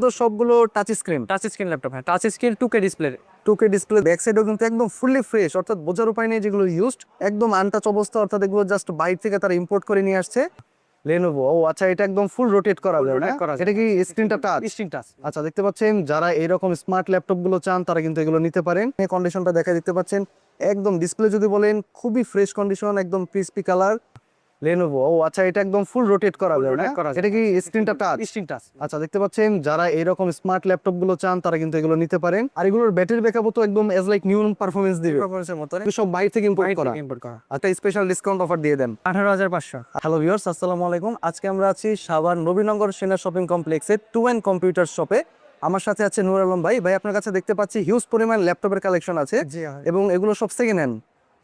তো সবগুলো touch screen laptop, হ্যাঁ touch screen 2K display. 2K display, back সাইডেও কিন্তু একদম ফুললি ফ্রেশ, অর্থাৎ বোঝার উপায় নেই যেগুলো ইউজড, একদম আনটাচ অবস্থা, অর্থাৎ এগুলো জাস্ট বাইরে থেকে তারা ইম্পোর্ট করে নিয়ে আসছে। লেনোভো, ও আচ্ছা, এটা একদম ফুল রোটেট করা যাবে না? এটা কি স্ক্রিনটা টাচ? Screen touch. আচ্ছা, দেখতে পাচ্ছেন যারা এরকম স্মার্ট ল্যাপটপ গুলো চান তারা কিন্তু এগুলো নিতে পারেন। এই কন্ডিশনটা দেখা দেখতে পাচ্ছেন, একদম ডিসপ্লে যদি বলেন খুবই ফ্রেশ কন্ডিশন, একদম ক্রিসপি কালার। লেনোভো, ও আচ্ছা, এটা একদম ফুল রোটেট করা যাবে না? এটা কি স্ক্রিনটা টাচ? Screen touch. আচ্ছা, দেখতে পাচ্ছেন যারা এরকম স্মার্ট ল্যাপটপ গুলো চান তারা কিন্তু এগুলো নিতে পারেন। আর এগুলোর ব্যাটারি ব্যাকআপও তো একদম এজ লাইক নিউ পারফরমেন্স দিবে, পারফরম্যান্সের মতো এগুলো সব বাইরে থেকে ইম্পোর্ট করা। ইম্পোর্ট করা। একটা স্পেশাল ডিসকাউন্ট অফার দিয়ে দেন। 18,500। হ্যালো ভিউয়ার্স, আসসালামু আলাইকুম। আজকে আমরা আছি সাভার নবীনগর সেনা শপিং কমপ্লেক্সে টু এন্ড কম্পিউটার শপে। আমার সাথে আছে নূর আলম ভাই। ভাই, আপনার কাছে দেখতে পাচ্ছি হিউজ পরিমাণ ল্যাপটপের কালেকশন আছে জি এবং এগুলো সব সেকেন্ড হ্যান্ড।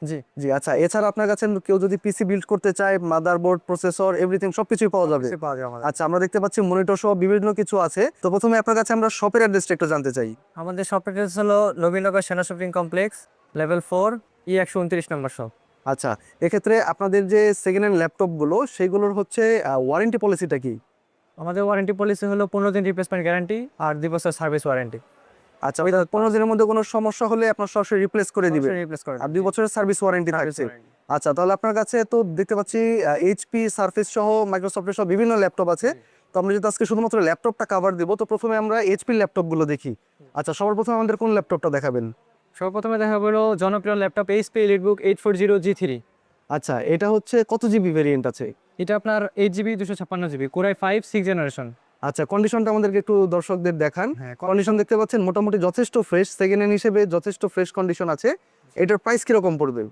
জি জি আচ্ছা, এছাড়া আপনার কাছে কেউ যদি পিসি বিল্ড করতে চায়, মাদারবোর্ড, প্রসেসর, এভরিথিং সবকিছুই পাওয়া যাবে। পাওয়া যাবে আমাদের। আচ্ছা, আমরা দেখতে পাচ্ছি মনিটর সহ বিভিন্ন কিছু আছে। তো প্রথমে আপনার কাছে আমরা শপের অ্যাড্রেসটা একটু জানতে চাই। আমাদের শপের অ্যাড্রেস হলো নবীনগর সেনা শপিং কমপ্লেক্স, লেভেল 4, E129 নম্বর শপ। আচ্ছা, এক্ষেত্রে আপনাদের যে সেকেন্ড হ্যান্ড ল্যাপটপগুলো সেগুলোর হচ্ছে ওয়ারেন্টি পলিসিটা কি? আমাদের ওয়ারেন্টি পলিসি হলো 15 দিন রিপ্লেসমেন্ট গ্যারান্টি আর 2 বছর সার্ভিস ওয়ারেন্টি। আচ্ছা, ওই 15 দিনের মধ্যে কোনো সমস্যা হলে আপনার সরাসরি রিপ্লেস করে দিবে রিপ্লেস করে আর 2 বছরের সার্ভিস ওয়ারেন্টি থাকছে। আচ্ছা, তাহলে আপনার কাছে তো দেখতে পাচ্ছি এইচপি, সারফেস সহ, মাইক্রোসফটের সহ বিভিন্ন ল্যাপটপ আছে। তো আমরা যদি আজকে শুধুমাত্র ল্যাপটপটা কভার দিব, তো প্রথমে আমরা এইচপি ল্যাপটপগুলো দেখি। আচ্ছা, সবার প্রথমে আমাদের কোন ল্যাপটপটা দেখাবেন? সর্বপ্রথমে দেখা হলো জনপ্রিয় ল্যাপটপ এইচপি এলিটবুক 840G3। আচ্ছা, এটা হচ্ছে কত জিবি ভেরিয়েন্ট আছে? এটা আপনার 8GB 256GB, কোরাই 5 6 জেনারেশন। আচ্ছা, কন্ডিশনটা আমাদেরকে একটু দর্শকদের দেখান। হ্যাঁ, কন্ডিশন দেখতে পাচ্ছেন মোটামুটি যথেষ্ট ফ্রেশ, সেকেন্ড হ্যান্ড হিসেবে যথেষ্ট ফ্রেশ কন্ডিশন আছে। এটার প্রাইস কিরকম পড়বে?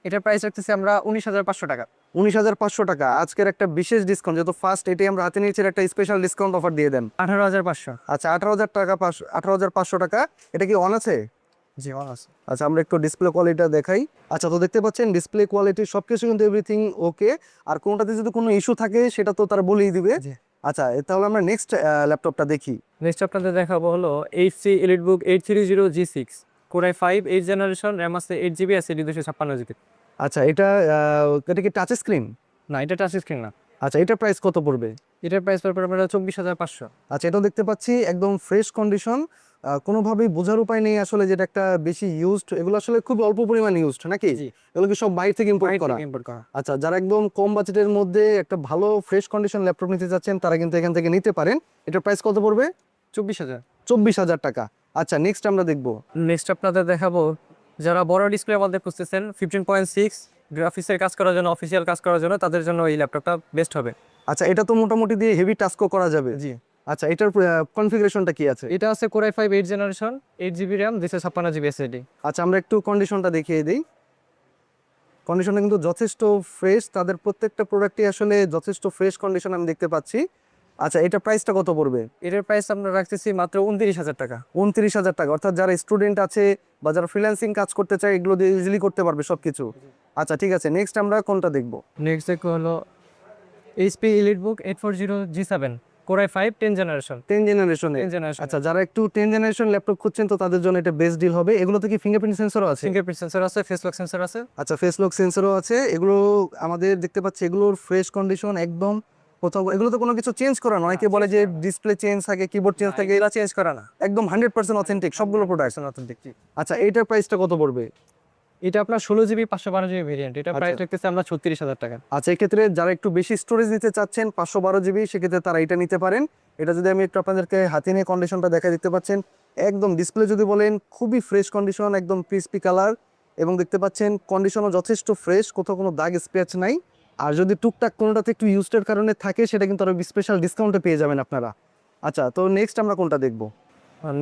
এটার প্রাইস রাখতেছি আমরা 19,500 টাকা। 19,500 টাকা। আজকের একটা বিশেষ ডিসকাউন্ট, যেহেতু ফার্স্ট এটাই আমরা হাতে নিয়েছি, একটা স্পেশাল ডিসকাউন্ট অফার দিয়ে দেন। 18,500। আচ্ছা, 18,000 টাকা, 18,500 টাকা। এটা কি অন আছে? জি অন আছে। আচ্ছা, আমরা একটু ডিসপ্লে কোয়ালিটিটা দেখাই। আচ্ছা, তো দেখতে পাচ্ছেন ডিসপ্লে কোয়ালিটি সবকিছু কিন্তু এভরিথিং ওকে। আর কোনোটাতে যদি কোনো ইস্যু থাকে সেটা তো তারা বলেই দিবে। জি। আচ্ছা, তাহলে আমরা নেক্সট ল্যাপটপটা দেখি। নেক্সট আপনাদের দেখাবো হলো HP EliteBook 830G6, core i 5 8 generation, RAM আছে 8GB, এসএসডি 256GB। আচ্ছা, এটা কি টাচ স্ক্রিন? না, এটা টাচ স্ক্রিন না। আচ্ছা, এটার প্রাইস কত পড়বে? এটার প্রাইস পড়বে আপনারা 24,500। আচ্ছা, এটাও দেখতে পাচ্ছি একদম ফ্রেশ কন্ডিশন। কোনোভাবেই বোঝার উপায় নেই আসলে যেটা একটা বেশি ইউজড। এগুলো আসলে খুব অল্প পরিমাণ ইউজড নাকি? জি। এগুলো কি সব বাইরে থেকে ইম্পোর্ট বাইরে করা? থেকে ইম্পোর্ট করা। আচ্ছা, যারা একদম কম বাজেটের মধ্যে একটা ভালো ফ্রেশ কন্ডিশন ল্যাপটপ নিতে যাচ্ছেন তারা কিন্তু এখান থেকে নিতে পারেন। এটার প্রাইস কত পড়বে? 24,000। 24,000 টাকা। আচ্ছা, নেক্সট আমরা দেখবো। নেক্সট আপনাদের দেখাবো যারা বড় ডিসপ্লে আমাদের খুঁজতেছেন 15.6 গ্রাফিক্সের কাজ করার জন্য, অফিসিয়াল কাজ করার জন্য, তাদের জন্য এই ল্যাপটপটা বেস্ট হবে। আচ্ছা, এটা তো মোটামুটি দিয়ে হেভি টাস্কও করা যাবে। জি। আচ্ছা, এটার কনফিগারেশনটা কি আছে? এটা আছে core i 5 8 generation, 8GB RAM, 256GB SSD. আচ্ছা, আমরা একটু কন্ডিশনটা দেখিয়ে দিই। কন্ডিশনটা কিন্তু যথেষ্ট ফ্রেশ, তাদের প্রত্যেকটা প্রোডাক্টই আসলে যথেষ্ট ফ্রেশ কন্ডিশন আমি দেখতে পাচ্ছি। আচ্ছা, এটা প্রাইসটা কত পড়বে? এটার প্রাইস আমরা রাখতেছি মাত্র 29,000 টাকা। 29,000 টাকা, অর্থাৎ যারা স্টুডেন্ট আছে বা যারা ফ্রিল্যান্সিং কাজ করতে চায় এগুলো দিয়ে ইজিলি করতে পারবে সবকিছু। আচ্ছা, ঠিক আছে, নেক্সট আমরা কোনটা দেখবো? নেক্সট দেখো হলো HP EliteBook 840G7, core i 5 10 generation. 10 জেনারেশনে। 10 জেনারেশন। আচ্ছা, যারা একটু 10 জেনারেশন ল্যাপটপ খুঁজছেন তো তাদের জন্য এটা বেস্ট ডিল হবে। এগুলোতে কি ফিঙ্গারপ্রিন্ট সেন্সরও আছে? ফিঙ্গারপ্রিন্ট সেন্সর আছে, ফেস লক সেন্সর আছে। আচ্ছা, ফেস লক সেন্সরও আছে। এগুলো আমাদের দেখতে পাচ্ছি এগুলোর ফ্রেশ কন্ডিশন একদম। কোথাও এগুলো তো কোনো কিছু চেঞ্জ করা নয়। অনেকে বলে যে ডিসপ্লে চেঞ্জ থাকে, কিবোর্ড চেঞ্জ থাকে, এগুলা চেঞ্জ করা না। একদম 100% অথেন্টিক সবগুলো প্রোডাক্ট। অথেন্টিক। আচ্ছা, এইটার প্রাইসটা কত পড়বে? এটা আপনার 16GB 512GB ভেরিয়েন্ট। এটা আচ্ছা। প্রাইস রাখতেছি আমরা 36,000 টাকা। আচ্ছা, এক্ষেত্রে যারা একটু বেশি স্টোরেজ নিতে চাচ্ছেন 512 জিবি, সেক্ষেত্রে তারা এটা নিতে পারেন। এটা যদি আমি একটু আপনাদেরকে হাতে নিয়ে কন্ডিশনটা দেখা দিতে পাচ্ছেন, একদম ডিসপ্লে যদি বলেন খুবই ফ্রেশ কন্ডিশন, একদম ক্রিসপি কালার এবং দেখতে পাচ্ছেন কন্ডিশনও যথেষ্ট ফ্রেশ, কোথাও কোনো দাগ স্ক্র্যাচ নাই। আর যদি টুকটাক কোনোটাতে একটু ইউজের কারণে থাকে সেটা কিন্তু আরও স্পেশাল ডিসকাউন্টে পেয়ে যাবেন আপনারা। আচ্ছা, তো নেক্সট আমরা কোনটা দেখবো?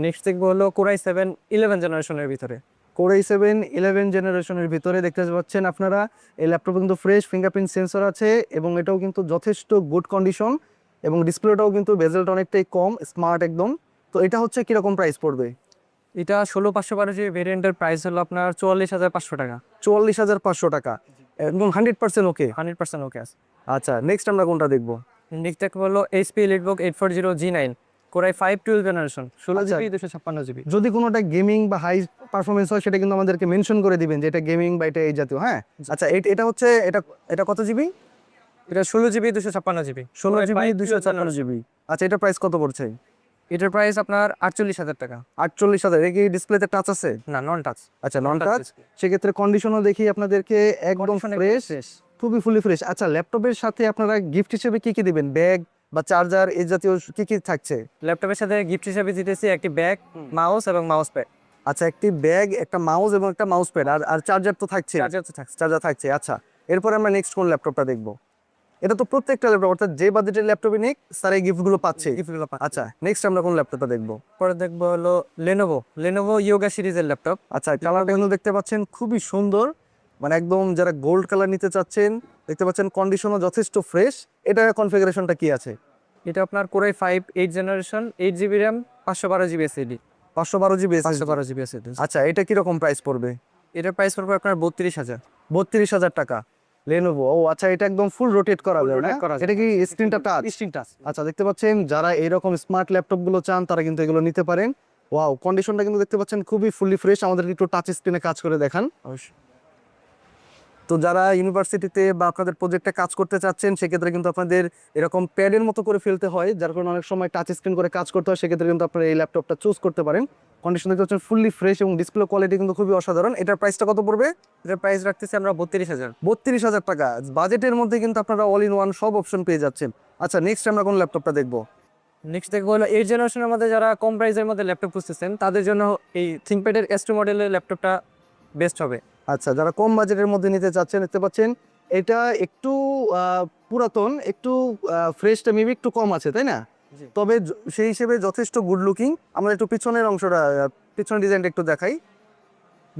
নেক্সট দেখবো হলো কোরাই 7 11 জেনারেশনের ভিতরে। কোরাই 7 11 জেনারেশনের ভিতরে দেখতে পাচ্ছেন আপনারা এই ল্যাপটপে কিন্তু ফ্রেশ ফিঙ্গারপ্রিন্ট সেন্সর আছে এবং এটাও কিন্তু যথেষ্ট গুড কন্ডিশন এবং ডিসপ্লেটাও কিন্তু বেজেলটা অনেকটাই কম, স্মার্ট একদম। তো এটা হচ্ছে কিরকম প্রাইস পড়বে? এটা 16512GB ভেরিয়েন্টের প্রাইস হলো আপনার 44,500 টাকা। 44,500 টাকা, একদম 100% ওকে। 100% ওকে আছে। আচ্ছা, নেক্সট আমরা কোনটা দেখবো? নেক্সট দেখবো হলো HP EliteBook 840G9, core i 5 12 generation, 16GB আচ্ছা। 256GB। যদি কোনোটা গেমিং বা হাই পারফরমেন্স হয় সেটা কিন্তু আমাদেরকে মেনশন করে দিবেন যে এটা গেমিং বা এটা এই জাতীয়। হ্যাঁ, আচ্ছা, এটা হচ্ছে এটা এটা কত জিবি? এটা 16GB 256GB। 16 GB 256 GB. আচ্ছা, এটা প্রাইস কত পড়ছে? এটার প্রাইস আপনার 48,000 টাকা। 48,000। এর কি ডিসপ্লেতে টাচ আছে? না, নন টাচ। আচ্ছা, নন টাচ। সেক্ষেত্রে কন্ডিশনও দেখি আপনাদেরকে একদম ফ্রেশ, খুবই ফুলি ফ্রেশ। আচ্ছা, ল্যাপটপের সাথে আপনারা গিফট হিসেবে কি কি দিবেন? ব্যাগ বা চার্জার এই জাতীয় কি কি থাকছে? ল্যাপটপের সাথে গিফট হিসেবে দিতেছি একটি ব্যাগ, মাউস এবং মাউস প্যাড। আচ্ছা, একটি ব্যাগ, একটা মাউস এবং একটা মাউস প্যাড, আর আর চার্জার তো থাকছে। চার্জার তো থাকছে। চার্জার থাকছে। আচ্ছা, এরপরে আমরা নেক্সট কোন ল্যাপটপটা দেখবো? এটা তো প্রত্যেকটা ল্যাপটপ, অর্থাৎ যে বাজেটের ল্যাপটপই নিক তার এই গিফটগুলো পাচ্ছে। গিফটগুলো পাচ্ছে। আচ্ছা, নেক্সট আমরা কোন ল্যাপটপটা দেখবো? পরে দেখবো হলো লেনোভো ইয়োগা সিরিজের ল্যাপটপ। আচ্ছা, কালারটা কিন্তু দেখতে পাচ্ছেন খুবই সুন্দর, মানে একদম যারা গোল্ড কালার নিতে চাচ্ছেন, দেখতে পাচ্ছেন কন্ডিশনও যথেষ্ট ফ্রেশ। এটা কনফিগারেশনটা কি আছে? এটা আপনার core i 5 8 generation, 8 GB RAM, 512 GB SSD. 512 GB. 512 GB SSD. আচ্ছা, এটা কিরকম প্রাইস পড়বে? এটার প্রাইস পড়বে আপনার 32,000। 32,000 টাকা। লেনোভো, ও আচ্ছা, এটা একদম ফুল রোটেট করা যায় না? rotate করা যায়। এটা কি স্ক্রিনটা টাচ? Screen touch. আচ্ছা, দেখতে পাচ্ছেন যারা এরকম স্মার্ট ল্যাপটপ গুলো চান তারা কিন্তু এগুলো নিতে পারেন। ওয়াও, কন্ডিশনটা কিন্তু দেখতে পাচ্ছেন খুবই ফুলি ফ্রেশ। আমাদেরকে একটু টাচ স্ক্রিনে কাজ করে দেখান। অবশ্যই। তো যারা ইউনিভার্সিটিতে বা আপনাদের প্রজেক্টে কাজ করতে চাচ্ছেন, সেক্ষেত্রে কিন্তু আপনাদের এরকম প্যাডের মতো করে ফেলতে হয়, যার কারণে অনেক সময় টাচ স্ক্রিন করে কাজ করতে হয়। সেক্ষেত্রে কিন্তু আপনারা এই ল্যাপটপটা চুজ করতে পারেন। কন্ডিশন দেখতে পাচ্ছেন ফুললি ফ্রেশ এবং ডিসপ্লে কোয়ালিটি কিন্তু খুবই অসাধারণ। এটার প্রাইসটা কত পড়বে? এটার প্রাইস রাখতেছি আমরা 32,000। 32,000 টাকা। বাজেটের মধ্যে কিন্তু আপনারা অল ইন ওয়ান সব অপশন পেয়ে যাচ্ছেন। আচ্ছা, নেক্সট আমরা কোন ল্যাপটপটা দেখবো? নেক্সট দেখবো হলো 8 জেনারেশনের মধ্যে যারা কম প্রাইসের মধ্যে ল্যাপটপ খুঁজতেছেন তাদের জন্য এই থিংকপ্যাডের S2 মডেলের ল্যাপটপটা বেস্ট হবে। আচ্ছা, যারা কম বাজেটের মধ্যে নিতে চাচ্ছেন, দেখতে পাচ্ছেন এটা একটু পুরাতন, একটু ফ্রেশটা মেবি একটু কম আছে, তাই না? জি। তবে সেই হিসেবে যথেষ্ট গুড লুকিং। আমরা একটু পিছনের অংশটা, পিছনের ডিজাইনটা একটু দেখাই।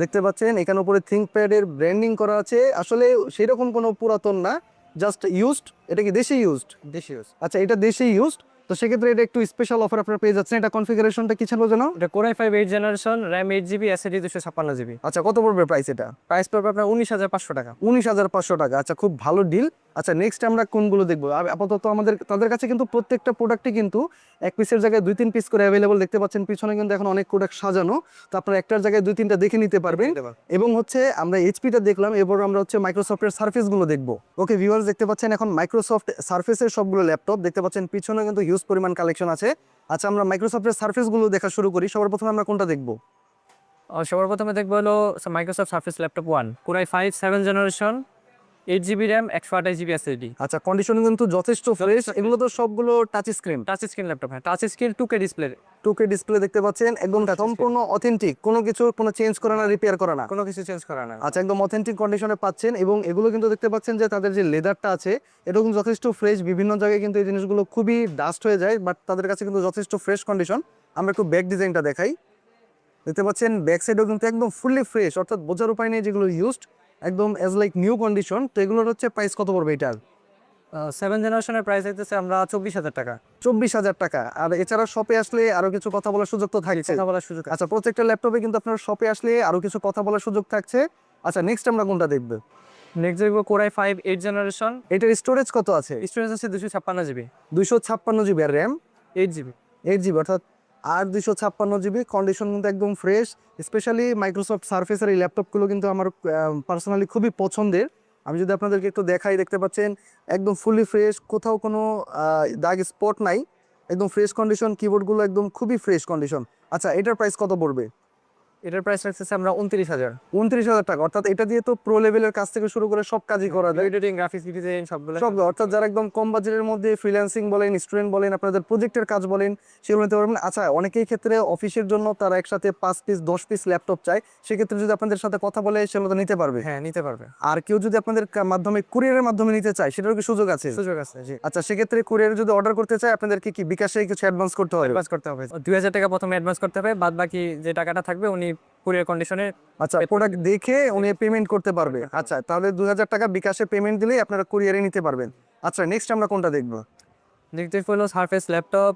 দেখতে পাচ্ছেন এখানে উপরে থিংকপ্যাডের ব্র্যান্ডিং করা আছে। আসলে সেই রকম কোনো পুরাতন না, জাস্ট ইউজড। এটা কি দেশি ইউজড? দেশি ইউজ। আচ্ছা, এটা দেশি ইউজড। তো সেক্ষেত্রে এটা একটু স্পেশাল অফার আপনারা পেয়ে যাচ্ছেন। এটা কনফিগারেশনটা কি ছিল যেন? এটা core i 5 8 generation, RAM 8 GB, SSD 256 GB. আচ্ছা, কত পড়বে প্রাইস এটা? প্রাইস পড়বে আপনার 19,500 টাকা। 19,500 টাকা। আচ্ছা, খুব ভালো ডিল। আচ্ছা, নেক্সট আমরা কোনগুলো দেখবো? আপাতত আমাদের তাদের কাছে কিন্তু প্রত্যেকটা প্রোডাক্টই কিন্তু এক পিসের জায়গায় 2-3 পিস করে অ্যাভেলেবল। দেখতে পাচ্ছেন পিছনে কিন্তু এখন অনেক প্রোডাক্ট সাজানো। তো আপনারা একটার জায়গায় 2-3টা দেখে নিতে পারবেন। এবং হচ্ছে আমরা এইচপিটা দেখলাম, এবার আমরা হচ্ছে মাইক্রোসফটের সার্ফেসগুলো দেখবো। ওকে ভিউয়ার্স, দেখতে পাচ্ছেন এখন মাইক্রোসফট সার্ফেসের সবগুলো ল্যাপটপ। দেখতে পাচ্ছেন পিছনে কিন্তু হিউজ পরিমাণ কালেকশন আছে। আচ্ছা, আমরা মাইক্রোসফটের সার্ফেসগুলো দেখা শুরু করি। সবার প্রথমে আমরা কোনটা দেখবো? সবার প্রথমে দেখবো হলো Microsoft Surface laptop 1 core i 5 7 generation, 8 GB RAM, 128 GB SSD. আচ্ছা, কন্ডিশন কিন্তু যথেষ্ট ফ্রেশ। এগুলো তো সবগুলো touch screen. Touch screen laptop, হ্যাঁ touch screen 2K display. 2K display দেখতে পাচ্ছেন, একদম সম্পূর্ণ অথেন্টিক, কোনো কিছু কোনো চেঞ্জ করা না, রিপেয়ার করা না। কোনো কিছু চেঞ্জ করা না। আচ্ছা, একদম অথেন্টিক কন্ডিশনে পাচ্ছেন। এবং এগুলো কিন্তু দেখতে পাচ্ছেন যে তাদের যে লেদারটা আছে এটা কিন্তু যথেষ্ট ফ্রেশ। বিভিন্ন জায়গায় কিন্তু এই জিনিসগুলো খুবই ডাস্ট হয়ে যায়, বাট তাদের কাছে কিন্তু যথেষ্ট ফ্রেশ কন্ডিশন। আমরা একটু ব্যাক ডিজাইনটা দেখাই। দেখতে পাচ্ছেন ব্যাক সাইডেও কিন্তু একদম ফুললি ফ্রেশ, অর্থাৎ বোঝার উপায় নেই যেগুলো ইউজড, একদম অ্যাজ লাইক নিউ কন্ডিশন। তো এগুলোর হচ্ছে প্রাইস কত পড়বে এটার? 7 জেনারেশনের প্রাইস হইতেছে আমরা 24,000 টাকা। 24,000 টাকা। আর এছাড়া শপে আসলে আরো কিছু কথা বলার সুযোগ তো থাকছে। কথা বলার সুযোগ আছে। আচ্ছা, প্রত্যেকটা ল্যাপটপে কিন্তু আপনার শপে আসলে আরো কিছু কথা বলার সুযোগ থাকছে। আচ্ছা, নেক্সট আমরা কোনটা দেখবো? নেক্সট দেখবো কোরাই 5 8 জেনারেশন, এটার স্টোরেজ কত আছে? স্টোরেজ আছে 256 জিবি। 256 জিবি আর র্যাম 8 জিবি। 8 জিবি, অর্থাৎ আর 256 জিবি। কন্ডিশন কিন্তু একদম ফ্রেশ। স্পেশালি মাইক্রোসফট সার্ফেসের এই ল্যাপটপগুলো কিন্তু আমার পার্সোনালি খুবই পছন্দের। আমি যদি আপনাদেরকে একটু দেখাই, দেখতে পাচ্ছেন একদম ফুলি ফ্রেশ, কোথাও কোনো দাগ স্পট নাই, একদম ফ্রেশ কন্ডিশন। কিবোর্ডগুলো একদম খুবই ফ্রেশ কন্ডিশন। আচ্ছা, এটার প্রাইস কত পড়বে? এটার প্রাইস রাখতেছে আমরা 29,000। 29,000 টাকা। অর্থাৎ এটা দিয়ে তো প্রো লেভেলের কাজ থেকে শুরু করে সব কাজই করা যায়। এডিটিং, গ্রাফিক্স ডিজাইন সবগুলো। সব, অর্থাৎ যারা একদম কম বাজেটের মধ্যে ফ্রিল্যান্সিং বলেন, স্টুডেন্ট বলেন, আপনাদের প্রজেক্টের কাজ বলেন, সেগুলো নিতে পারবেন। আচ্ছা, অনেকেই ক্ষেত্রে অফিসের জন্য তারা একসাথে 5 পিস 10 পিস ল্যাপটপ চায়, সেক্ষেত্রে যদি আপনাদের সাথে কথা বলে সেগুলো তো নিতে পারবে। হ্যাঁ, নিতে পারবে। আর কেউ যদি আপনাদের মাধ্যমে কুরিয়ারের মাধ্যমে নিতে চায়, সেটারও কি সুযোগ আছে? সুযোগ আছে, জি। আচ্ছা, সেক্ষেত্রে কুরিয়ারে যদি অর্ডার করতে চায় আপনাদেরকে কি বিকাশে কিছু অ্যাডভান্স করতে হবে? অ্যাডভান্স করতে হবে 2,000 টাকা প্রথমে অ্যাডভান্স করতে হবে, বাদ বাকি যে টাকাটা থাকবে উনি কুরিয়ার কন্ডিশনে। আচ্ছা, প্রোডাক্ট দেখে উনি পেমেন্ট করতে পারবে। আচ্ছা, তাহলে 2,000 টাকা বিকাশে পেমেন্ট দিলেই আপনারা কুরিয়ারে নিতে পারবেন। আচ্ছা, নেক্সট আমরা কোনটা দেখবো? দেখতে হলো সারফেস ল্যাপটপ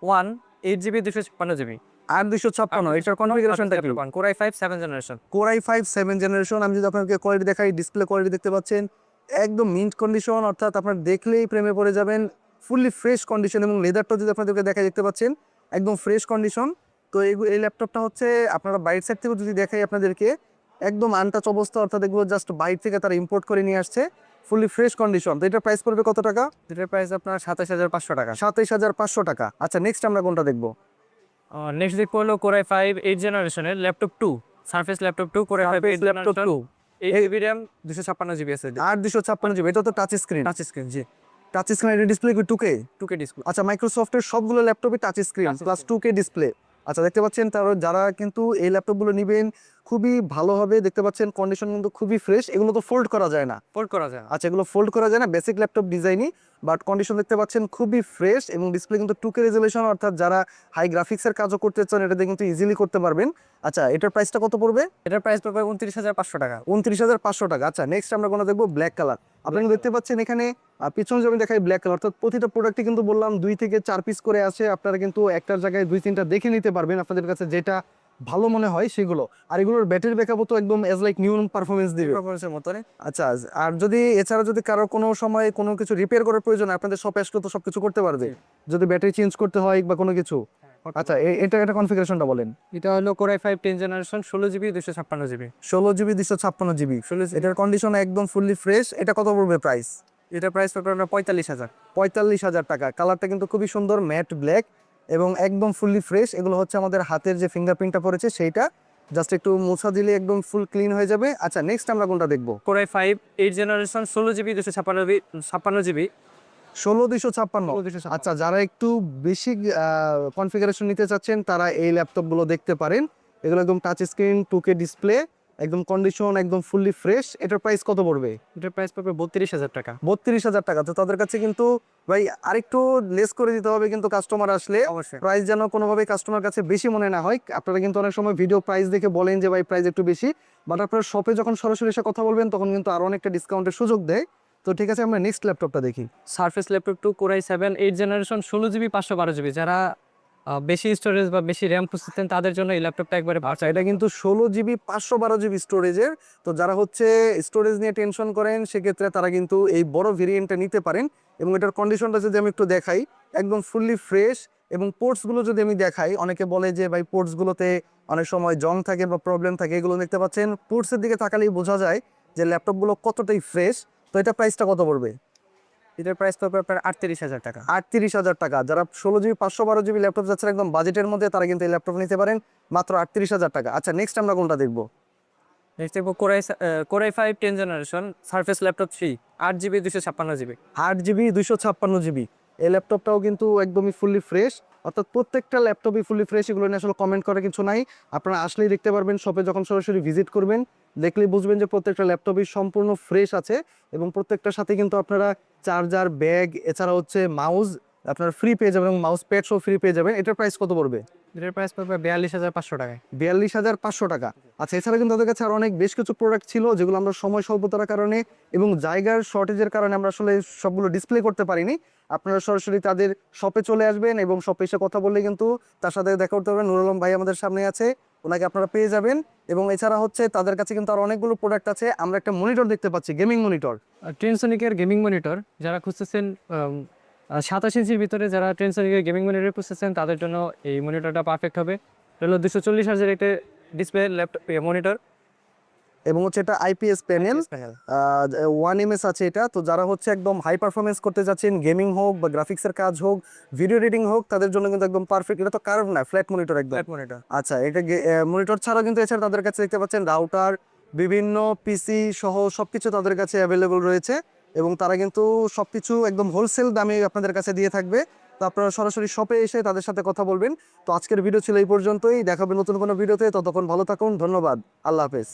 1 8 জিবি 256 জিবি। আর 256, এটার কনফিগারেশনটা কি? Core i 5 7 generation. Core i 5 7 generation. আমি যদি আপনাকে কোয়ালিটি দেখাই, ডিসপ্লে কোয়ালিটি দেখতে পাচ্ছেন একদম মিন্ট কন্ডিশন, অর্থাৎ আপনার দেখলেই প্রেমে পড়ে যাবেন। Fully fresh condition. এবং লেদারটা যদি আপনাদেরকে দেখাই, দেখতে পাচ্ছেন একদম ফ্রেশ কন্ডিশন। তো এই ল্যাপটপটা হচ্ছে আপনারা বাইরের সাইড থেকে যদি দেখাই আপনাদেরকে, একদম আনটাচ অবস্থা, অর্থাৎ এগুলো জাস্ট বাইরে থেকে তারা ইম্পোর্ট করে নিয়ে আসছে। Fully fresh condition. তো এটার প্রাইস পড়বে কত টাকা? এটার প্রাইস আপনার 27,500 টাকা। 27,500 টাকা। আচ্ছা নেক্সট আমরা কোনটা দেখবো? নেক্সট দেখবো হলো Core i5 8 জেনারেশনের laptop 2, Surface laptop 2, Core i5 8 laptop generation, 2 8 GB RAM, 256 GB SSD, আর 256 জিবি। এটা তো টাচ স্ক্রিন। টাচ স্ক্রিন, জি, টাচ স্ক্রিন ডিসপ্লে কি 2K? 2K display. আচ্ছা মাইক্রোসফটের সবগুলো ল্যাপটপে touch screen Touch plus screen। 2K display. আচ্ছা দেখতে পাচ্ছেন তার যারা কিন্তু এই ল্যাপটপগুলো নেবেন খুবই ভালো হবে। দেখতে পাচ্ছেন কন্ডিশন কিন্তু খুবই ফ্রেশ। এগুলো তো ফোল্ড করা যায় না। ফোল্ড করা যায় না। আচ্ছা এগুলো ফোল্ড করা যায় না, বেসিক ল্যাপটপ ডিজাইনই, বাট কন্ডিশন দেখতে পাচ্ছেন খুবই ফ্রেশ এবং ডিসপ্লে কিন্তু 2K রেজলিউশন, অর্থাৎ যারা হাই গ্রাফিক্সের কাজও করতে চান এটাতে কিন্তু ইজিলি করতে পারবেন। আচ্ছা এটার প্রাইসটা কত পড়বে? এটার প্রাইস পড়বে 29,500 টাকা। 29,500 টাকা। আচ্ছা নেক্সট আমরা কোনো দেখবো ব্ল্যাক কালার। আপনারা দেখতে পাচ্ছেন এখানে পিছনে যেমন দেখাই ব্ল্যাক কালার, অর্থাৎ প্রতিটা প্রোডাক্টে কিন্তু বললাম 2 থেকে 4 পিস করে আছে। আপনারা কিন্তু একটার জায়গায় 2-3টা দেখে নিতে পারবেন আপনাদের কাছে যেটা ভালো মনে হয় সেগুলো। আর এগুলোর ব্যাটারি ব্যাকআপও তো একদম এজ লাইক নিউ পারফরমেন্স দিবে। পারফরমেন্সের মতনই। আচ্ছা আর যদি এছাড়া যদি কারো কোনো সময় কোনো কিছু রিপেয়ার করার প্রয়োজন হয়, আপনাদের শপে আসলে তো সবকিছু করতে পারবে, যদি ব্যাটারি চেঞ্জ করতে হয় বা কোনো কিছু। আচ্ছা এটা কনফিগারেশনটা বলেন। এটা হলো Core i5 10 generation 16 GB 256 GB. 16 GB 256 GB. 16 এটার কন্ডিশন একদম ফুললি ফ্রেশ। এটা কত পড়বে প্রাইস? এটার প্রাইস পড়বে আপনার 45,000। 45,000 টাকা। কালারটা কিন্তু খুবই সুন্দর ম্যাট ব্ল্যাক এবং একদম ফুললি ফ্রেশ। এগুলো হচ্ছে আমাদের হাতের যে ফিঙ্গারপ্রিন্টটা পড়েছে সেইটা, জাস্ট একটু মোছা দিলে একদম ফুল ক্লিন হয়ে যাবে। আচ্ছা নেক্সট আমরা কোনটা দেখবো? Core i5 8 generation 16 GB 256 GB. 16,256। আচ্ছা যারা একটু বেশি কনফিগারেশন নিতে চাচ্ছেন তারা এই ল্যাপটপগুলো দেখতে পারেন। এগুলো একদম টাচ স্ক্রিন 2K ডিসপ্লে, একদম কন্ডিশন একদম ফুললি ফ্রেশ। এটার প্রাইস কত পড়বে? এটার প্রাইস পড়বে 32,000 টাকা। 32,000 টাকা। তো তাদের কাছে কিন্তু ভাই আরেকটু লেস করে দিতে হবে কিন্তু কাস্টমার আসলে, অবশ্যই। প্রাইস যেন কোনোভাবেই কাস্টমার কাছে বেশি মনে না হয়। আপনারা কিন্তু অনেক সময় ভিডিও প্রাইস দেখে বলেন যে ভাই প্রাইস একটু বেশি, বাট আপনারা শপে যখন সরাসরি এসে কথা বলবেন তখন কিন্তু আরো অনেকটা ডিসকাউন্টের সুযোগ দেয়। তো ঠিক আছে আমরা নেক্সট ল্যাপটপটা দেখি। Surface laptop 2, Core i7 8 generation 16 GB 512 GB. যারা বেশি স্টোরেজ বা বেশি র্যাম খুঁজতেছেন তাদের জন্য এই ল্যাপটপটা একবারে আচ্ছা এটা কিন্তু 16 জিবি 512 জিবি স্টোরেজের। তো যারা হচ্ছে স্টোরেজ নিয়ে টেনশন করেন সেক্ষেত্রে তারা কিন্তু এই বড় ভেরিয়েন্টটা নিতে পারেন। এবং এটার কন্ডিশনটা যদি আমি একটু দেখাই একদম ফুললি ফ্রেশ। এবং পোর্টসগুলো যদি আমি দেখাই, অনেকে বলে যে ভাই পোর্টসগুলোতে অনেক সময় জং থাকে বা প্রবলেম থাকে, এগুলো দেখতে পাচ্ছেন পোর্টসের দিকে তাকালেই বোঝা যায় যে ল্যাপটপগুলো কতটাই ফ্রেশ। তো এটা প্রাইসটা কত পড়বে? এটার প্রাইস পড়বে আপনার 38,000 টাকা। 38,000 টাকা। যারা 16 জিবি 512 জিবি ল্যাপটপ যাচ্ছেন একদম বাজেটের মধ্যে, তারা কিন্তু এই ল্যাপটপ নিতে পারেন মাত্র 38,000 টাকা। আচ্ছা নেক্সট আমরা কোনটা দেখবো? নেক্সট দেখবো Core i5 10 generation surface laptop 3 8 GB 256 GB. 8 GB 256 GB. এই ল্যাপটপটাও কিন্তু একদমই ফুললি ফ্রেশ, অর্থাৎ প্রত্যেকটা ল্যাপটপই ফুললি ফ্রেশ। এগুলো নিয়ে আসলে কমেন্ট করার কিছু নাই, আপনারা আসলেই দেখতে পারবেন। শপে যখন সরাসরি ভিজিট করবেন দেখলেই বুঝবেন যে প্রত্যেকটা ল্যাপটপই সম্পূর্ণ ফ্রেশ আছে। এবং প্রত্যেকটার সাথে কিন্তু আপনারা চার্জার, ব্যাগ, এছাড়া হচ্ছে মাউস আপনারা ফ্রি পেয়ে যাবেন এবং মাউস প্যাডসও ফ্রি পেয়ে যাবেন। এটার প্রাইস কত পড়বে? এটার প্রাইস পড়বে 42,500 টাকায়। 42,500 টাকা। আচ্ছা এছাড়া কিন্তু তাদের কাছে আরো অনেক বেশ কিছু প্রোডাক্ট ছিল যেগুলো আমরা সময় স্বল্পতার কারণে এবং জায়গার শর্টেজের কারণে আমরা আসলে সবগুলো ডিসপ্লে করতে পারিনি। আপনারা সরাসরি তাদের শপে চলে আসবেন এবং শপে এসে কথা বললে কিন্তু তার সাথে দেখা করতে পারবেন। নুর আলম ভাই আমাদের সামনে আছে, ওনাকে আপনারা পেয়ে যাবেন। এবং এছাড়া হচ্ছে তাদের কাছে কিন্তু আরো অনেকগুলো প্রোডাক্ট আছে। আমরা একটা মনিটর দেখতে পাচ্ছি, গেমিং মনিটর। ট্রেনসনিকের গেমিং মনিটর যারা খুঁজতেছেন 27 ইঞ্চির ভিতরে, যারা ট্রেনসনিকের গেমিং মনিটর খুঁজতেছেন তাদের জন্য এই মনিটরটা পারফেক্ট হবে। এটা হলো 240 হার্জের একটা ডিসপ্লে ল্যাপটপ মনিটর এবং হচ্ছে এটা আইপিএস প্যানেল, 1 ms আছে এটা। তো যারা হচ্ছে একদম হাই পারফরমেন্স করতে যাচ্ছেন, গেমিং হোক বা গ্রাফিক্সের কাজ হোক, ভিডিও এডিটিং হোক, তাদের জন্য কিন্তু একদম পারফেক্ট। এটা তো কার্ভ না, ফ্ল্যাট মনিটর একদম। মনিটর। আচ্ছা এটা মনিটর ছাড়াও কিন্তু এছাড়া তাদের কাছে দেখতে পাচ্ছেন রাউটার, বিভিন্ন পিসি সহ সবকিছু তাদের কাছে অ্যাভেলেবল রয়েছে। এবং তারা কিন্তু সবকিছু একদম হোলসেল দামে আপনাদের কাছে দিয়ে থাকবে। তো আপনারা সরাসরি শপে এসে তাদের সাথে কথা বলবেন। তো আজকের ভিডিও ছিল এই পর্যন্তই, দেখাবে নতুন কোনো ভিডিওতে। ততক্ষণ ভালো থাকুন, ধন্যবাদ, আল্লাহ হাফেজ।